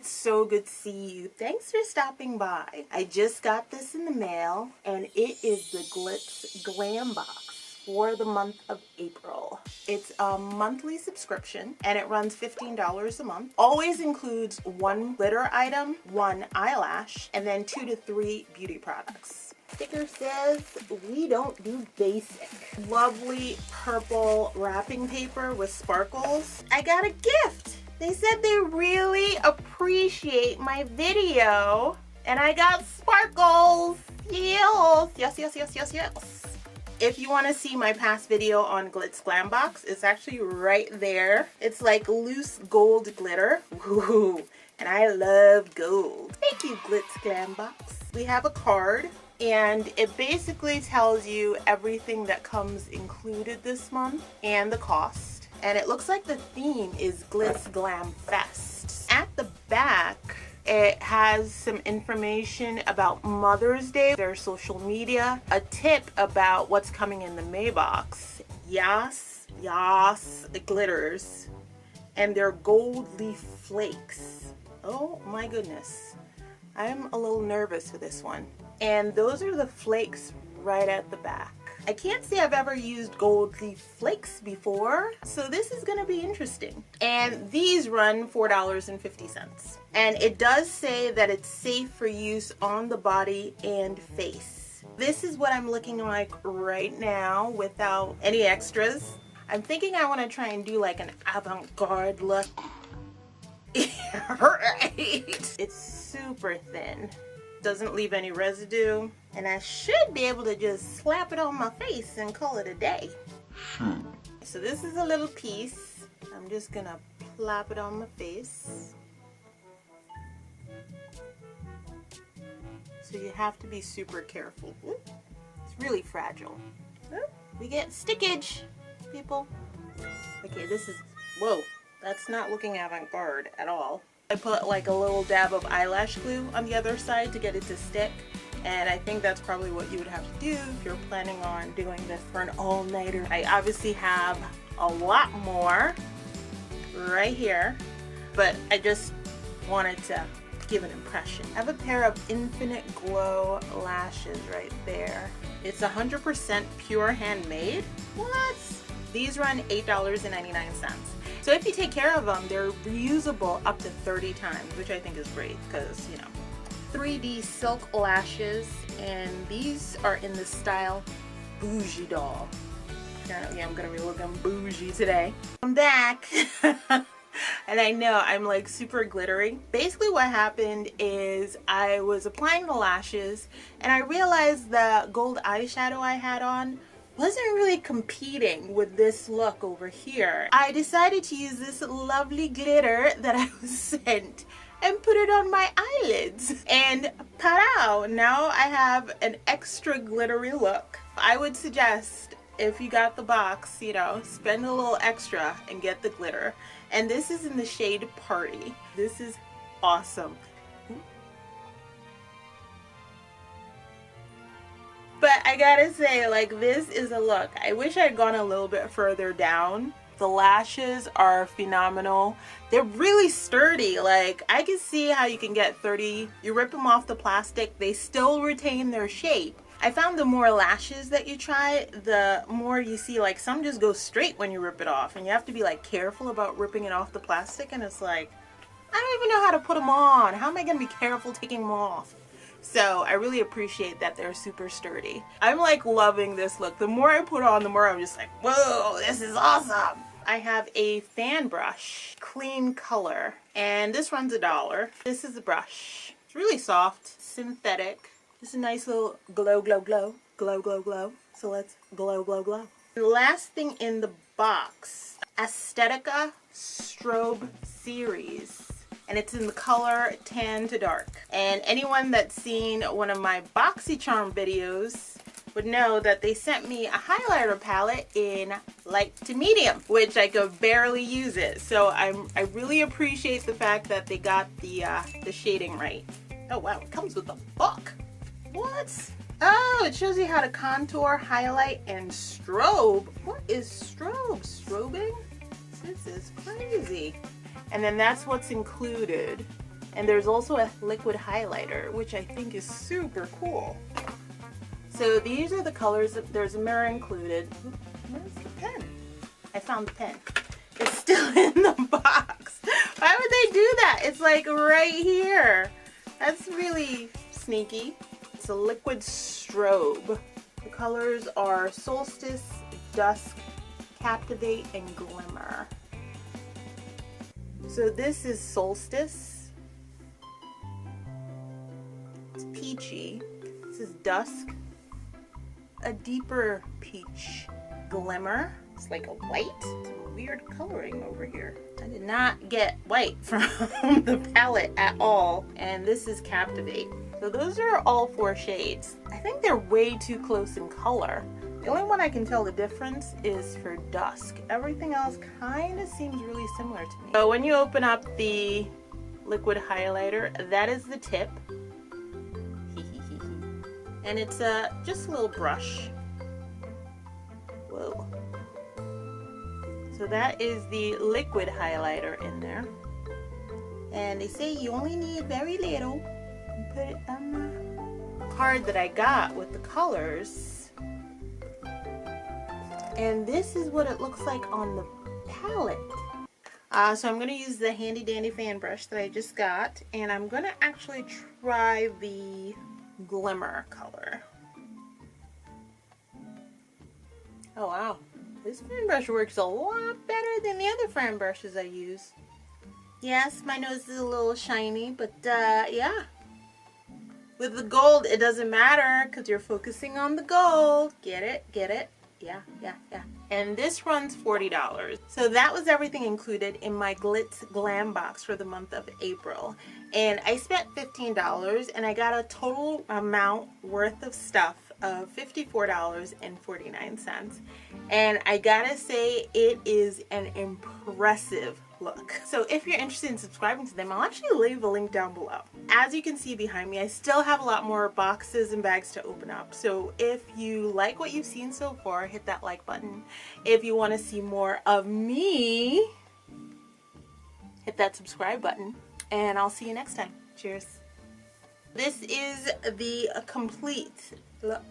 it's so good to see you. Thanks for stopping by. I just got this in the mail, and it is the Glitz Glam Box for the month of April. It's a monthly subscription, and it runs $15 a month. Always includes 1 glitter item, 1 eyelash, and then 2 to 3 beauty products. Sticker says we don't do basic. Lovely purple wrapping paper with sparkles. I got a gift. They said they really appreciate my video, and I got sparkles. Yes, yes, yes, yes, yes, yes. If you want to see my past video on Glitz Glambox, it's actually right there. It's like loose gold glitter. Ooh, and I love gold. Thank you, Glitz Glambox. We have a card, and it basically tells you everything that comes included this month and the cost. And it looks like the theme is Glitz Glam Fest. At the back, it has some information about Mother's Day, their social media, a tip about what's coming in the May box, Yaass Glitters, and their gold leaf flakes. Oh my goodness. I'm a little nervous for this one. And those are the flakes right at the back. I can't say I've ever used gold leaf flakes before, so this is gonna be interesting. And these run $4.50. And it does say that it's safe for use on the body and face. This is what I'm looking like right now without any extras. I'm thinking I wanna try and do like an avant-garde look. Right. It's super thin. Doesn't leave any residue, and I should be able to just slap it on my face and call it a day. So this is a little piece. I'm just gonna plop it on my face. So you have to be super careful. It's really fragile. We get stickage, people. Okay, this is, whoa, that's not looking avant-garde at all. I put like a little dab of eyelash glue on the other side to get it to stick, and I think that's probably what you would have to do if you're planning on doing this for an all-nighter. I obviously have a lot more right here, but I just wanted to give an impression. I have a pair of Infinite Glow lashes right there. It's 100% pure handmade. What? These run $8.99. So if you take care of them, they're reusable up to 30 times, which I think is great because, you know, 3D silk lashes, and these are in the style Bougie Doll. Apparently I'm gonna be looking bougie today. I'm back. And I know I'm like super glittery. Basically what happened is I was applying the lashes, and I realized the gold eyeshadow I had on wasn't really competing with this look over here. I decided to use this lovely glitter that I was sent and put it on my eyelids, and ta-da! Now I have an extra glittery look. I would suggest, if you got the box, you know, spend a little extra and get the glitter. And this is in the shade Party. This is awesome. But I gotta say, like, this is a look. I wish I'd gone a little bit further down. The lashes are phenomenal. They're really sturdy. Like, I can see how you can get 30, you rip them off the plastic, they still retain their shape. I found the more lashes that you try, the more you see, like, some just go straight when you rip it off, and you have to be like careful about ripping it off the plastic, and it's like, I don't even know how to put them on. How am I gonna be careful taking them off? So I really appreciate that they're super sturdy. I'm like loving this look. The more I put on, the more I'm just like, whoa, this is awesome. I have a fan brush, clean color, and this runs $1. This is the brush. It's really soft, synthetic. Just a nice little glow, glow, glow, glow, glow, glow. So let's glow, glow, glow. The last thing in the box, Aesthetica Strobe Series. And it's in the color Tan to Dark. And anyone that's seen one of my BoxyCharm videos would know that they sent me a highlighter palette in light to medium, which I could barely use it. So I really appreciate the fact that they got the shading right. Oh wow, it comes with a book. What? Oh, it shows you how to contour, highlight, and strobe. What is strobe? Strobing? This is crazy. And then that's what's included. And there's also a liquid highlighter, which I think is super cool. So these are the colors. There's a mirror included. Where's the pen? I found the pen. It's still in the box. Why would they do that? It's like right here. That's really sneaky. It's a liquid strobe. The colors are Solstice, Dusk, Captivate, and Glimmer. So this is Solstice. It's peachy. This is Dusk. A deeper peach. Glimmer. It's like a white. Some weird coloring over here. I did not get white from the palette at all. And this is Captivate. So those are all 4 shades. I think they're way too close in color. The only one I can tell the difference is for Dusk. Everything else kind of seems really similar to me. So when you open up the liquid highlighter, that is the tip. And it's just a little brush. Whoa. So that is the liquid highlighter in there. And they say you only need very little. You put it on the card that I got with the colors. And this is what it looks like on the palette. So I'm going to use the handy dandy fan brush that I just got. And I'm going to actually try the Glimmer color. Oh wow, this fan brush works a lot better than the other fan brushes I use. Yes, my nose is a little shiny, but yeah. With the gold, it doesn't matter because you're focusing on the gold. Get it? Get it? Yeah, yeah, yeah. And this runs $40. So that was everything included in my Glitz Glam Box for the month of April. And I spent $15 and I got a total amount worth of stuff of $54.49. And I gotta say, it is an impressive look. So if you're interested in subscribing to them, I'll actually leave a link down below. As you can see behind me, I still have a lot more boxes and bags to open up. So if you like what you've seen so far, hit that like button. If you want to see more of me, hit that subscribe button. And I'll see you next time. Cheers. This is the complete look.